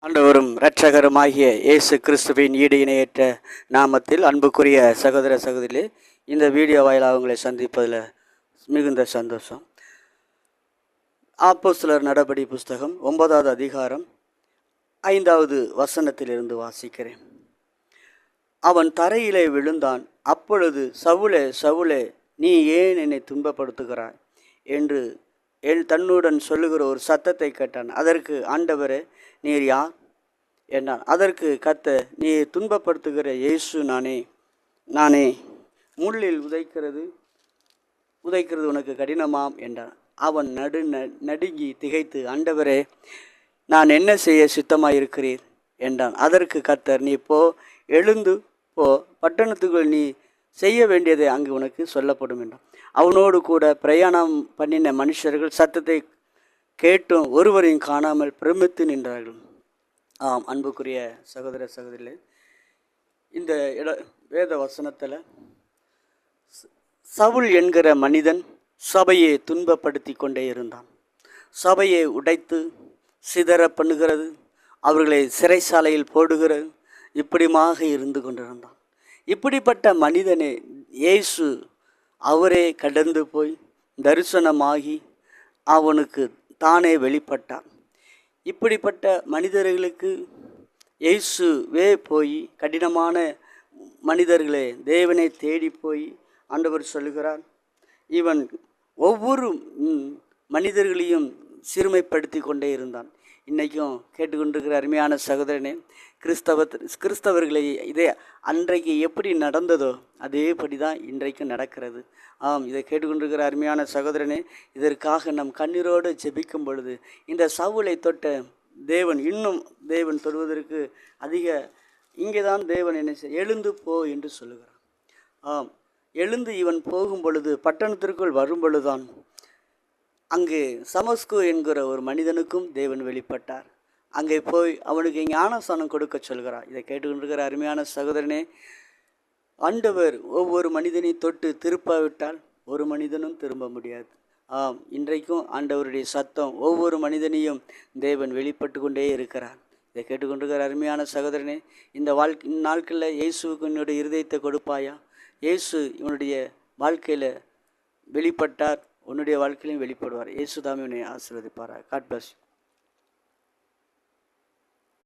ஆண்டவரும் இரட்சகருமாகிய இயேசு கிறிஸ்துவின் ஈடு இணையற்ற நாமத்தில் அன்புக்குரிய சகோதர சகோதரிகளே, இந்த வீடியோ வாயிலாக உங்களை சந்திப்பதில் மிகுந்த சந்தோஷம். அப்போஸ்தலர் நடபடி புஸ்தகம் 9வது அதிகாரம் 5வது வசனத்திலிருந்து வாசிக்கிறேன். அவன் தரையிலே விழுந்தான். அப்பொழுது, சவுலே, சவுலே, நீ ஏன் என்னை துன்பப்படுத்துகிறாய் என்று தன்னுடன் சொல்லுகிற ஒரு சத்தத்தை கேட்டான். அதற்கு, ஆண்டவரே, நீர் யார் என்றான். அதற்கு கர்த்தர், நீ துன்பப்படுத்துகிற இயேசு நானே. முள்ளில் உதைக்கிறது உனக்கு கடினமாம் என்றான். அவன் நடுங்கி திகைத்து, ஆண்டவரே, நான் என்ன செய்ய சித்தமாயிருக்கிறீர் என்றான். அதற்கு கர்த்தர், நீ போ, எழுந்து போ, பட்டணத்துக்குள் நீ செய்ய வேண்டியதை அங்கு உனக்கு சொல்லப்படும் என்றான். அவனோடு கூட பிரயாணம் பண்ணின மனுஷர்கள் சத்தத்தை கேட்டும் ஒருவரையும் காணாமல் பிரமித்து நின்றார்கள். ஆம், அன்புக்குரிய சகோதர சகோதரிகளே, இந்த வேத வசனத்தில் சவுல் என்கிற மனிதன் சபையை துன்பப்படுத்தி கொண்டே இருந்தான். சபையை உடைத்து சிதற பண்ணுகிறது, அவர்களை சிறைச்சாலையில் போடுகிறது, இப்படிமாக இருந்து கொண்டிருந்தான். இப்படிப்பட்ட மனிதனே இயேசு அவரே கடந்து போய் தரிசனமாகி அவனுக்கு தானே வெளிப்பட்டார். இப்படிப்பட்ட மனிதர்களுக்கு இயேசுவே போய் கடினமான மனிதர்களே தேவனை தேடி போய் ஆண்டவர் சொல்லுகிறார், இவன் ஒவ்வொரு மனிதர்களையும் சிறுமைப்படுத்தி கொண்டே இருந்தான். இன்றைக்கும் கேட்டுக்கொண்டிருக்கிற அருமையான சகோதரனே, கிறிஸ்தவர்களை இதே அன்றைக்கு எப்படி நடந்ததோ அதேபடி தான் இன்றைக்கும் நடக்கிறது. ஆம், இதை கேட்டுக்கொண்டிருக்கிற அருமையான சகோதரனே, இதற்காக நம் கண்ணீரோடு ஜெபிக்கும் பொழுது இந்த சவுலை தொட்ட தேவன் இன்னும் தேவன் தொடுவதற்கு அதிக இங்கே தான் தேவன் என்ன எழுந்து போ என்று சொல்லுகிறான். ஆம், எழுந்து இவன் போகும் பொழுது பட்டணத்திற்குள் வரும் பொழுதுதான் அங்கே சமஸ்கு என்கிற ஒரு மனிதனுக்கும் தேவன் வெளிப்பட்டார். அங்கே போய் அவனுக்கு ஞானஸ்நானம் கொடுக்க சொல்கிறார். இதை கேட்டுக்கொண்டிருக்கிற அருமையான சகோதரனே, ஆண்டவர் ஒவ்வொரு மனிதனை தொட்டு திருப்பாவிட்டால் ஒரு மனிதனும் திரும்ப முடியாது. ஆம், இன்றைக்கும் ஆண்டவருடைய சத்தம் ஒவ்வொரு மனிதனையும் தேவன் வெளிப்பட்டு கொண்டே இருக்கிறார். இதை கேட்டுக்கொண்டிருக்கிற அருமையான சகோதரனே, இந்த நாட்களில் இயேசுவுக்கு என்னுடைய இருதயத்தை கொடுப்பாயா? இயேசு இவனுடைய வாழ்க்கையில் வெளிப்பட்டார், உன்னுடைய வாழ்க்கையிலையும் வெளிப்படுவார். இயேசு தாமே உன்னை ஆசீர்வதிப்பாரா. God bless you.